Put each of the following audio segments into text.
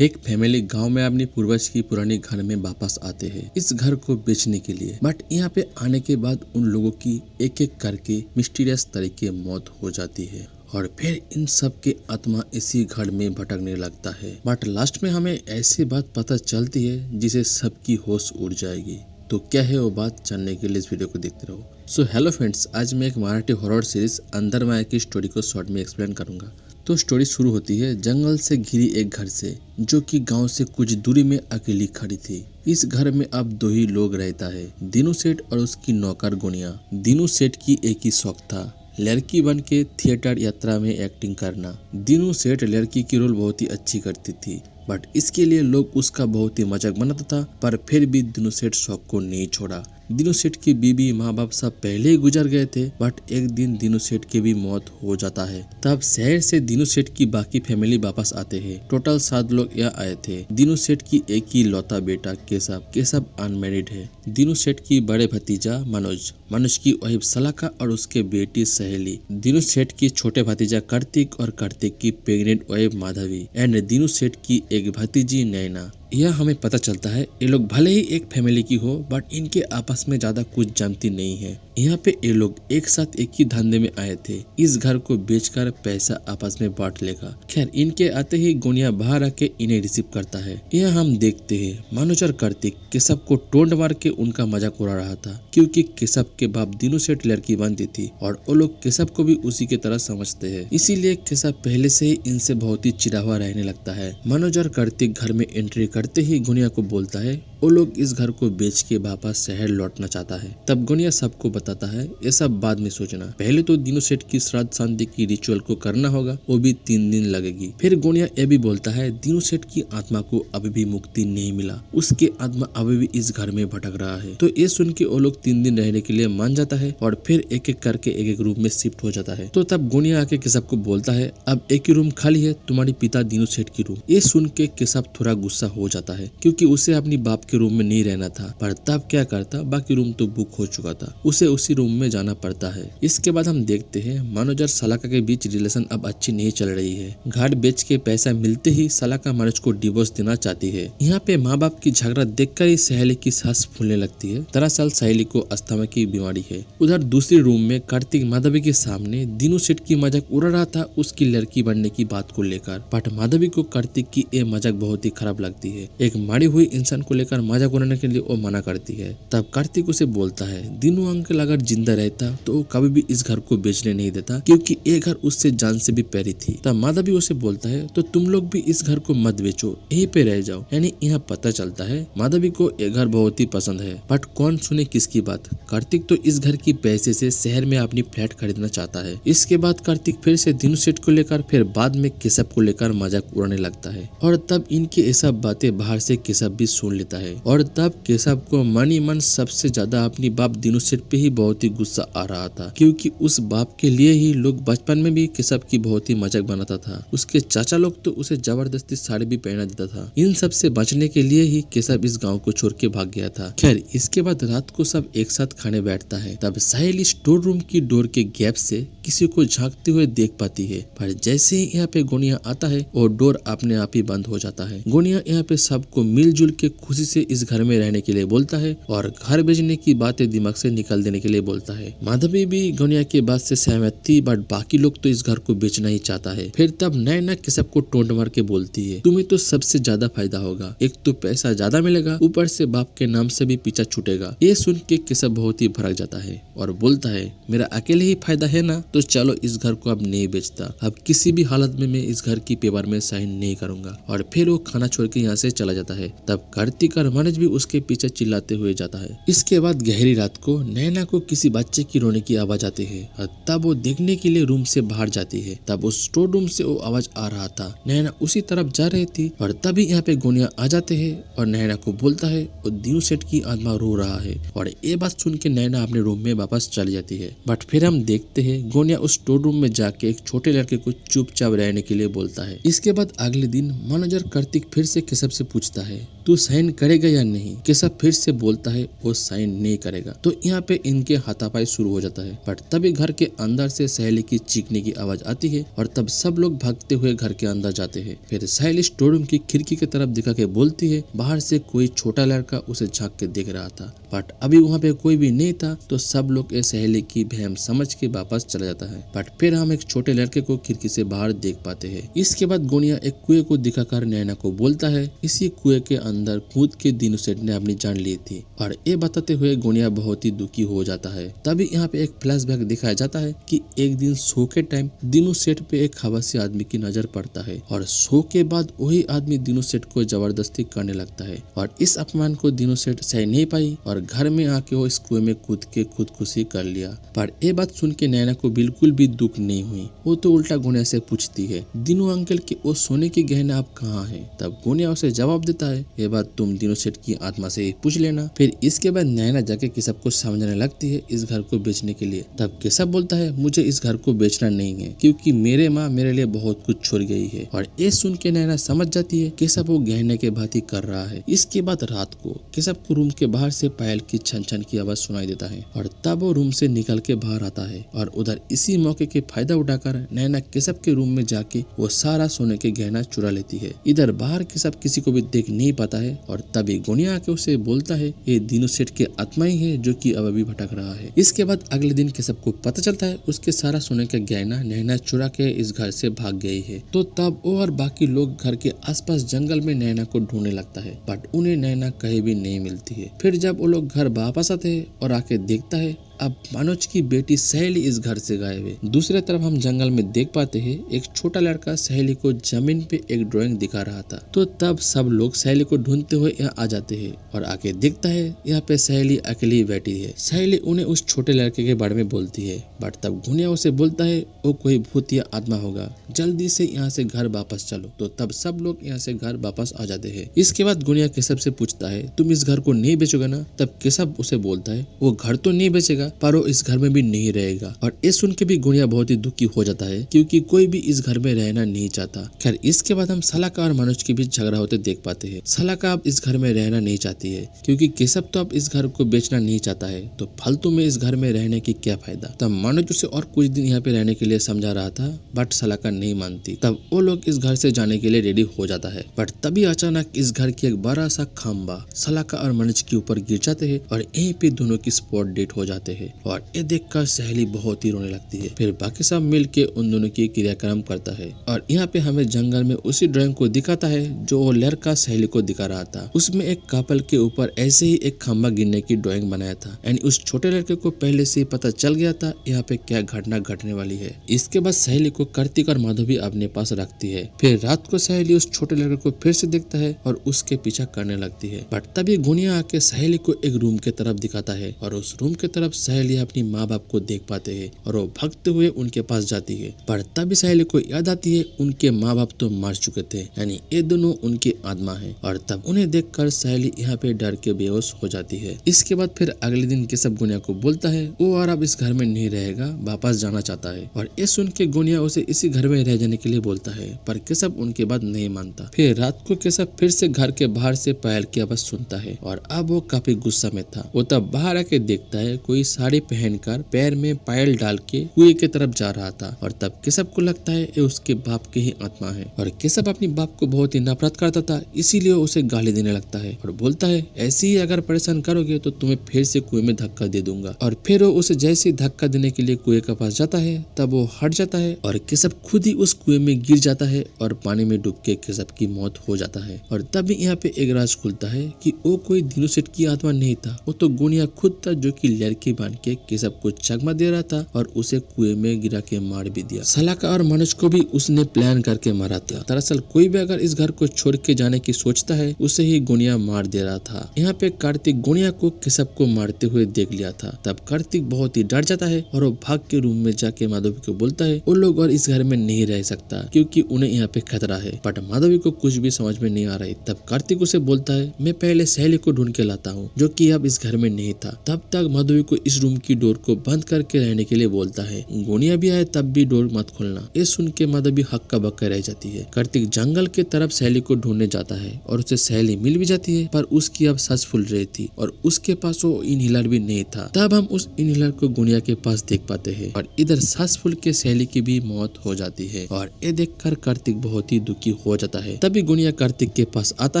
एक फैमिली गांव में अपनी पूर्वज की पुरानी घर में वापस आते हैं इस घर को बेचने के लिए। बट यहाँ पे आने के बाद उन लोगों की एक एक करके मिस्टीरियस तरीके मौत हो जाती है और फिर इन सब के आत्मा इसी घर में भटकने लगता है। बट लास्ट में हमें ऐसी बात पता चलती है जिसे सबकी होश उड़ जाएगी। तो क्या है वो बात, जानने के लिए इस वीडियो को देखते रहो। सो हेलो फ्रेंड्स, आज मैं एक मराठी हॉरर सीरीज अंदर माया की स्टोरी को शॉर्ट में एक्सप्लेन करूंगा। तो स्टोरी शुरू होती है जंगल से घिरी एक घर से, जो कि गांव से कुछ दूरी में अकेली खड़ी थी। इस घर में अब दो ही लोग रहता है, दीनू सेठ और उसकी नौकर गुनिया। दीनू सेठ की एक ही शौक था, लड़की बन के थिएटर यात्रा में एक्टिंग करना। दीनू सेठ लड़की की रोल बहुत ही अच्छी करती थी, बट इसके लिए लोग उसका बहुत ही मजाक बनाता था। पर फिर भी दीनू सेठ शौक को नहीं छोड़ा। दीनू सेठ की बीबी माँ बाप सब पहले ही गुजर गए थे, बट एक दिन दीनू सेठ की भी मौत हो जाता है। तब शहर से दीनू सेठ की बाकी फैमिली वापस आते हैं। टोटल 7 लोग यहाँ आए थे। दीनू सेठ की एक ही लौता बेटा केशव अनमेरिड है। दीनू सेठ की बड़े भतीजा मनोज की वाइफ सलाका और उसके बेटी सहेली। दीनू सेठ की छोटे भतीजा कार्तिक और कार्तिक की pregnant wife Madhavi and Dinu सेठ की एक भतीजी नैना। यह हमें पता चलता है ये लोग भले ही एक फैमिली की हो, बट इनके आपस में ज्यादा कुछ जमती नहीं है। यहाँ पे ये लोग एक साथ एक ही धंधे में आए थे, इस घर को बेचकर पैसा आपस में बांट लेगा। खैर, इनके आते ही गुनिया बाहर आके इन्हें रिसीव करता है। यह हम देखते हैं मनोज और कार्तिक केशव को टोंट मार के उनका मजाक उड़ा रहा था, क्योंकि केशव के बाप दीनू सेठ लड़की बनती थी और वो लोग केशव को भी उसी की तरह समझते हैं। इसीलिए केशव पहले से ही इनसे बहुत ही चिढ़ा हुआ रहने लगता है। मनोज और कार्तिक घर में एंट्री करते ही गुनिया को बोलता है वो लोग इस घर को बेच के वापस शहर लौटना चाहता है। तब गुनिया सबको बताता है ये सब बाद में सोचना, पहले तो दीनू सेठ की श्राद्ध शांति की रिचुअल को करना होगा, वो भी 3 दिन लगेगी। फिर गुनिया ये भी बोलता है दीनू सेठ की आत्मा को अभी भी मुक्ति नहीं मिला, उसके आत्मा अभी भी इस घर में भटक रहा है। तो ये सुन के वो लोग 3 दिन रहने के लिए मान जाता है और फिर एक एक करके एक रूम में शिफ्ट हो जाता है। तो तब गुनिया आके केशव को बोलता है अब एक ही रूम खाली है, तुम्हारी पिता दीनू सेठ की रूम। ये सुन के केशव थोड़ा गुस्सा हो जाता है, क्योंकि उसे अपनी बाप के रूम में नहीं रहना था। पर तब क्या करता, बाकी रूम तो बुक हो चुका था, उसे उसी रूम में जाना पड़ता है। इसके बाद हम देखते हैं मनोज और सलाका के बीच रिलेशन अब अच्छी नहीं चल रही है। घर बेच के पैसा मिलते ही सलाका मनोज को डिवोर्स देना चाहती है। यहाँ पे माँ बाप की झगड़ा देखकर ही सहेली की सांस फूलने लगती है। दरअसल सहेली को अस्थमा की बीमारी है। उधर दूसरी रूम में कार्तिक माधवी के सामने दीनू सेठ की मजाक उड़ा रहा था उसकी लड़की बनने की बात को लेकर। बट माधवी को कार्तिक की ये मजाक बहुत ही खराब लगती है। एक मरी हुई इंसान को लेकर मजाक उड़ाने के लिए वो मना करती है। तब कार्तिक उसे बोलता है दीनू अंकल अगर जिंदा रहता तो वो कभी भी इस घर को बेचने नहीं देता, क्योंकि ये घर उससे जान से भी प्यारी थी। तब माधवी उसे बोलता है तो तुम लोग भी इस घर को मत बेचो, यहीं पे रह जाओ। यानी यहाँ पता चलता है माधवी को ये घर बहुत ही पसंद है। बट कौन सुने किसकी बात, कार्तिक तो इस घर की पैसे से शहर में अपनी फ्लैट खरीदना चाहता है। इसके बाद कार्तिक फिर से दीनू सेठ को लेकर, फिर बाद में केशव को लेकर मजाक उड़ाने लगता है और तब इनकी ये सब बातें बाहर से केशव भी सुन लेता है। और तब केशव को मन ही मन सबसे ज्यादा अपनी बाप दीनू सेठ पे ही बहुत ही गुस्सा आ रहा था, क्योंकि उस बाप के लिए ही लोग बचपन में भी केशव की बहुत ही मजाक बनाता था। उसके चाचा लोग तो उसे जबरदस्ती साड़ी भी पहना देता था। इन सब से बचने के लिए ही केशव इस गांव को छोड़ के भाग गया था। खैर, इसके बाद रात को सब एक साथ खाने बैठता है। तब सहेली स्टोर रूम की डोर के गैप से किसी को झांकते हुए देख पाती है, पर जैसे ही यहाँ पे गुनिया आता है वो डोर अपने आप ही बंद हो जाता है। गुनिया यहाँ पे सबको मिलजुल के खुशी से इस घर में रहने के लिए बोलता है और घर भेजने की बातें दिमाग से निकाल देने के लिए बोलता है। माधवी भी गुनिया की बात से सहमत थी, बट बाकी लोग तो इस घर को बेचना ही चाहता है। फिर तब नैना केशव को टोंट मार के बोलती है तुम्हें तो सबसे ज्यादा फायदा होगा, एक तो पैसा ज्यादा मिलेगा, ऊपर से बाप के नाम से भी पीछा छूटेगा। ये सुन के केशव बहुत ही भड़क जाता है और बोलता है मेरा अकेले ही फायदा है ना, तो चलो इस घर को अब नहीं बेचता, अब किसी भी हालत में मैं इस घर की पेपर में साइन नहीं करूंगा। और फिर वो खाना छोड़ के यहाँ से चला जाता है। तब कार्तिक और मनोज भी उसके पीछे चिल्लाते हुए जाता है। इसके बाद गहरी रात को नैना को किसी बच्चे की रोने की आवाज आती है और तब वो देखने के लिए रूम से बाहर जाती है। तब उस स्टोर रूम से वो आवाज आ रहा था। नैना उसी तरफ जा रही थी और तभी यहाँ पे गुनिया आ जाते हैं और नैना को बोलता है वो दीनू सेठ की आत्मा रो रहा है। और ये बात सुन के नैना अपने रूम में वापस चली जाती है। बट फिर हम देखते हैं गुनिया उस स्टोर रूम में जाके एक छोटे लड़के को चुपचाप रहने के लिए बोलता है। इसके बाद अगले दिन मनोज और कार्तिक फिर से केशव से पूछता है तू साइन करेगा या नहीं। केशव फिर से बोलता है वो साइन नहीं करेगा। तो यहाँ पे इन इनके हाथापाई शुरू हो जाता है। बट तभी घर के अंदर से सहेली की चीखने की आवाज आती है और तब सब लोग भागते हुए घर के अंदर जाते हैं। फिर सहेली स्टोर रूम की खिड़की की तरफ दिखा के बोलती है बाहर से कोई छोटा लड़का उसे झांक के देख रहा था। बट अभी वहाँ पे कोई भी नहीं था तो सब लोग इस सहेली की बहम समझ के वापस चला जाता है। बट फिर हम एक छोटे लड़के को खिड़की से बाहर देख पाते हैं। इसके बाद गोनिया एक कुएं को दिखाकर नैना को बोलता है इसी कुएं के अंदर कूद के दीनू सेठ ने अपनी जान ली थी। और ये बताते हुए गोनिया बहुत ही दुखी हो जाता है। तभी यहाँ पे एक फ्लैशबैक दिखाया जाता है कि एक दिन शो के टाइम दीनू सेठ पे एक हवसी आदमी की नजर पड़ता है और शो के बाद वही आदमी दीनू सेठ को जबरदस्ती करने लगता है और इस अपमान को दीनू सेठ सह नहीं पाई और घर में आके वो इस कुएं में कूद के खुदकुशी कर लिया। पर ये बात सुन के नैना को बिल्कुल भी दुख नहीं हुई। वो तो उल्टा गोनिया से पूछती है दीनू अंकल के वो सोने की गहना आप कहाँ है? तब गोनिया उसे जवाब देता है ये बात तुम दीनू सेठ की आत्मा से पूछ लेना। फिर इसके बाद नैना जाके केशव को समझाने लगती है इस घर को बेचने के लिए। तब केशव बोलता है मुझे इस घर को बेचना नहीं है क्योंकि मेरे माँ मेरे लिए बहुत कुछ छोड़ गई है। और ये सुन के नैना समझ जाती है केशव वो गहने के भांति कर रहा है। इसके बाद रात को केशव को रूम के बाहर से पायल की छन छन की आवाज सुनाई देता है और तब वो रूम से निकल के बाहर आता है और उधर इसी मौके के फायदा उठाकर नैना केशव के रूम में जाके वो सारा सोने के गहना चुरा लेती है। इधर बाहर केशव किसी को भी देख नहीं पाता है और तभी गोनिया आके उसे बोलता है ये दीनू सेठ के आत्मा ही है जो कि अब अभी भटक रहा है। इसके बाद अगले दिन केशव को पता चलता है उसके सारा सोने का गहना नैना चुरा के इस घर से भाग गई है। तो तब वो और बाकी लोग घर के आसपास जंगल में नैना को ढूंढने लगता है बट उन्हें नैना कहीं भी नहीं मिलती है। फिर जब वो लोग घर वापस आते हैं और आके देखता है अब मनोज की बेटी सहेली इस घर से गायब है। दूसरी तरफ हम जंगल में देख पाते हैं एक छोटा लड़का सहेली को जमीन पे एक ड्राइंग दिखा रहा था। तो तब सब लोग सहेली को ढूंढते हुए यहाँ आ जाते हैं और आके देखता है यहाँ पे सहेली अकेली बैठी है। सहेली उन्हें उस छोटे लड़के के बारे में बोलती है बट तब गुनिया उसे बोलता है वो कोई भूत या आत्मा होगा, जल्दी से यहाँ से घर वापस चलो। तो तब सब लोग यहाँ से घर वापस आ जाते हैं। इसके बाद गुनिया केशव से पूछता है तुम इस घर को नहीं बेचोगे ना? तब केशव उसे बोलता है वो घर तो नहीं बेचेगा पर वो इस घर में भी नहीं रहेगा। और ये सुन के भी गुनिया बहुत ही दुखी हो जाता है क्योंकि कोई भी इस घर में रहना नहीं चाहता। खैर इसके बाद हम सलाका और मनोज के बीच झगड़ा होते देख पाते हैं। सलाका अब इस घर में रहना नहीं चाहती है क्योंकि केशव तो अब इस घर को बेचना नहीं चाहता है तो फालतू में इस घर में रहने की क्या फायदा। तब मनोज उसे और कुछ दिन यहाँ पे रहने के लिए समझा रहा था बट सलाका नहीं मानती। तब वो लोग इस घर से जाने के लिए रेडी हो जाता है बट तभी अचानक इस घर की एक बड़ा सा खंबा सलाका और मनोज के ऊपर गिर जाते हैं और यहीं पे दोनों की स्पॉट डेट हो जाते हैं। और ये देखकर सहेली बहुत ही रोने लगती है। फिर बाकी सब मिल के उन दोनों की क्रियाक्रम करता है और यहाँ पे हमें जंगल में उसी ड्राइंग को दिखाता है जो वो लड़का सहेली को दिखा रहा था। उसमें एक कपल के ऊपर ऐसे ही एक खंबा गिरने की ड्राइंग बनाया था यानी उस छोटे लड़के को पहले से ही पता चल गया था यहाँ पे क्या घटना घटने वाली है। इसके बाद सहेली को कार्तिक और माधवी अपने पास रखती है। फिर रात को सहेली उस छोटे लड़के को फिर से देखता है और उसके पीछा करने लगती है बट तभी गुनिया आके सहेली को एक रूम के तरफ दिखाता है और उस रूम के तरफ सहेली अपनी माँ बाप को देख पाते हैं और वो भागते हुए उनके पास जाती है। पर तभी सहेली को याद आती है उनके माँ बाप तो मर चुके थे यानी ये दोनों उनकी आत्मा है। और तब उन्हें देखकर सहेली यहाँ पे डर के बेहोश हो जाती है। इसके बाद फिर अगले दिन केशव गुनिया को बोलता है वो और अब इस घर में नहीं रहेगा, वापस जाना चाहता है। और ये सुन के गुनिया उसे इसी घर में रह जाने के लिए बोलता है पर केशव उनके बात नहीं मानता। फिर रात को केशव फिर से घर के बाहर से पायल की आवाज सुनता है और अब वो काफी गुस्सा में था। वो तब बाहर आके देखता है कोई साड़ी पहनकर पैर में पायल डाल के कुएं की तरफ जा रहा था और तब केशव को लगता है ये उसके बाप की ही आत्मा है। और केशव अपने बाप को बहुत ही नफरत करता था इसीलिए उसे गाली देने लगता है और बोलता है ऐसे ही अगर परेशान करोगे तो तुम्हें फिर से कुएं में धक्का दे दूंगा। और फिर वो उसे जैसे धक्का देने के लिए कुएं के पास जाता है तब वो हट जाता है और केशव खुद ही उस कुएं में गिर जाता है और पानी में डूब के केशव की मौत हो जाता है। और तभी यहाँ पे एक राज खुलता है कि वो कोई दीनू सेठ की आत्मा नहीं था, वो तो गुनिया खुद था जो कि लड़की बन के केशव को चकमा दे रहा था और उसे कुएं में गिरा के मार भी दिया। सलाका और मनोज को भी उसने प्लान करके मारा था। दरअसल कोई भी अगर इस घर को छोड़ के जाने की सोचता है उसे ही गुनिया मार दे रहा था। यहाँ पे कार्तिक गुनिया को केशव को मारते हुए देख लिया था। तब कार्तिक बहुत ही डर जाता है और वो भाग के रूम में जाके माधवी को बोलता है वो लोग और इस घर में नहीं रह सकता क्योंकि उन्हें यहाँ पे खतरा है। बट माधवी को कुछ भी समझ में नहीं आ रही। तब कार्तिक उसे बोलता है मैं पहले सहेली को ढूंढ के लाता हूँ जो कि अब इस घर में नहीं था। तब तक माधवी को इस रूम की डोर को बंद करके रहने के लिए बोलता है। गुनिया भी आए तब भी डोर मत खोलना। ये सुन के माधवी हक्का बक्का रह जाती है। कार्तिक जंगल के तरफ सहेली को ढूंढने जाता है और उसे सहेली मिल भी जाती है, पर उसकी अब सांस फूल रही थी और उसके पास वो इनहेलर भी नहीं था। तब हम उस इनहेलर को गुनिया के पास देख पाते हैं और इधर सांस फूल के सहेली की भी मौत हो जाती है और ये देखकर कार्तिक बहुत ही दुखी हो जाता है। तभी गुनिया कार्तिक के पास आता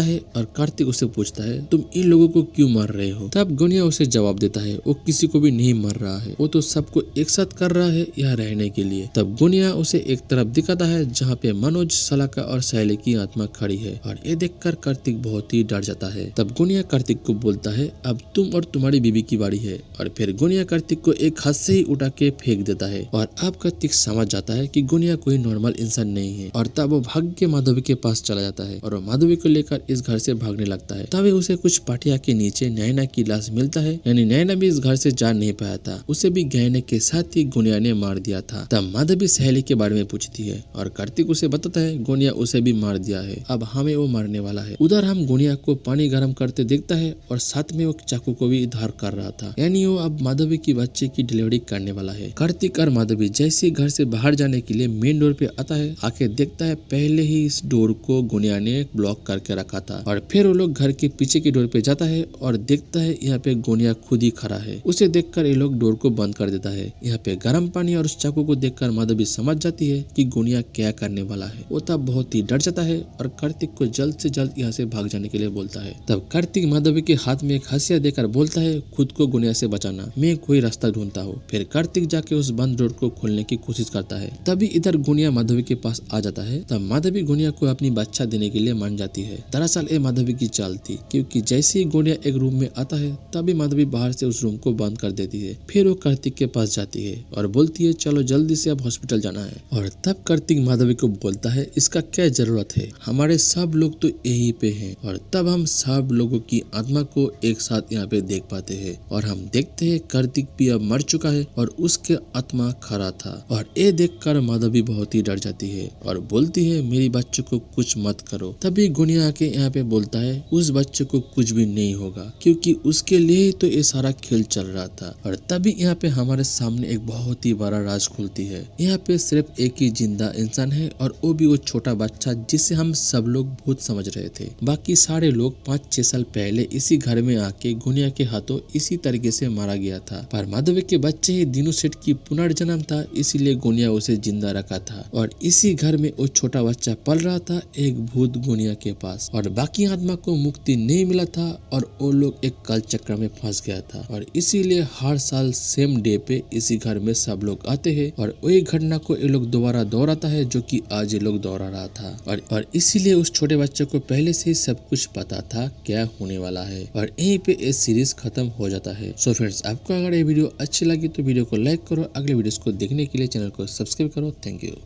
है और कार्तिक उसे पूछता है, तुम इन लोगों को क्यों मार रहे हो? तब गुनिया उसे जवाब देता है, वो किसी को भी नहीं मार रहा है, वो तो सबको एक साथ कर रहा है यहाँ रहने के लिए। तब गुनिया उसे एक तरफ दिखाता है जहाँ पे मनोज, सलाका और सहेली की आत्मा खड़ी है और ये देखकर कार्तिक बहुत ही डर जाता है। तब गुनिया कार्तिक को बोलता है, अब तुम और तुम्हारी बीबी की बारी है। और फिर गुनिया कार्तिक को एक हाथ से ही उठा के फेंक देता है और अब कार्तिक समझ जाता है कि गुनिया कोई नॉर्मल इंसान नहीं है और तब वो भाग के माधवी के पास चला जाता है और वो माधवी को लेकर इस घर से भागने लगता है। तभी उसे कुछ पाटिया के नीचे नैना की लाश मिलता है, यानी नैना भी इस घर से जा नहीं पाया था, उसे भी गहने के साथ ही गुनिया ने मार दिया था। तब माधवी सहेली के बारे में पूछती है और कार्तिक उसे बताता है गुनिया उसे भी मार दिया है, अब हमें वो मारने वाला है। उधर हम गुनिया को पानी गर्म करते देखता है और साथ में वो चाकू को भी धार कर रहा था, यानी वो अब माधवी की बच्चे की डिलीवरी करने वाला है। कार्तिक और माधवी जैसे घर से बाहर जाने के लिए मेन डोर पे आता है, आके देखता है पहले ही इस डोर को गुनिया ने ब्लॉक करके रखा था और फिर वो लोग घर के पीछे की डोर पे जाता है और देखता है यहाँ पे गुनिया खुद ही खड़ा है। उसे देखकर ये लोग डोर को बंद कर देता है। यहाँ पे गर्म पानी और उस चाकू को देखकर माधवी समझ जाती है कि गुनिया क्या करने वाला है। वो तब बहुत ही डर जाता है और कार्तिक को जल्द से जल्द यहाँ से भाग जाने के लिए बोलता है। तब कार्तिक माधवी के हाथ में एक हंसिया देकर बोलता है, खुद को गुनिया से बचाना, मैं कोई रास्ता ढूंढता हूँ। फिर कार्तिक जाके उस बंद डोर को खोलने की कोशिश करता है। तभी इधर गुनिया माधवी के पास आ जाता है। तब माधवी गुनिया को अपनी बच्चा देने के लिए मान जाती है। दरअसल ये माधवी की चाल थी, क्योंकि जैसे ही गुनिया एक रूम में आता है तभी माधवी बाहर से उस रूम को बंद कर देती है। फिर वो कार्तिक के पास जाती है और बोलती है, चलो जल्दी से अब हॉस्पिटल जाना है। और तब कार्तिक माधवी को बोलता है, इसका क्या जरूरत है, हमारे सब लोग तो यहीं पे हैं। और तब हम सब लोगों की आत्मा को एक साथ यहाँ पे देख पाते हैं और हम देखते हैं कार्तिक भी अब मर चुका है और उसके आत्मा खड़ा था। और ये देखकर माधवी बहुत ही डर जाती है और बोलती है, मेरी बच्चे को कुछ मत करो। तभी गुनिया आके यहाँ पे बोलता है, उस बच्चे को कुछ भी नहीं होगा, क्योंकि उसके लिए ही तो ये सारा खेल चल रहा था। और तभी यहाँ पे हमारे सामने एक बहुत ही बड़ा राज खुलती है। यहाँ पे सिर्फ एक ही जिंदा इंसान है और वो भी वो छोटा बच्चा जिसे हम सब लोग भूत समझ रहे थे। बाकी सारे लोग 5-6 साल पहले इसी घर में आके गुनिया के हाथों इसी तरीके से मारा गया था, पर माधवी के बच्चे ही दीनू सेठ की पुनर्जन्म था, इसीलिए गुनिया उसे जिंदा रखा था और इसी घर में वो छोटा बच्चा पल रहा था एक भूत गुनिया के पास। और बाकी आत्मा को मुक्ति नहीं मिला था और वो लोग एक काल चक्र में फंस गया था और इसीलिए हर साल सेम डे पे इसी घर में सब लोग आते हैं और वही घटना को ये लोग दोबारा दोहराता है जो कि आज ये लोग दोहरा रहा था। और इसीलिए उस छोटे बच्चे को पहले से ही सब कुछ पता था क्या होने वाला है और यहीं पे ये सीरीज खत्म हो जाता है। सो फ्रेंड्स, आपको अगर ये वीडियो अच्छी लगी तो वीडियो को लाइक करो, अगले वीडियोस को देखने के लिए चैनल को सब्सक्राइब करो। Thank you.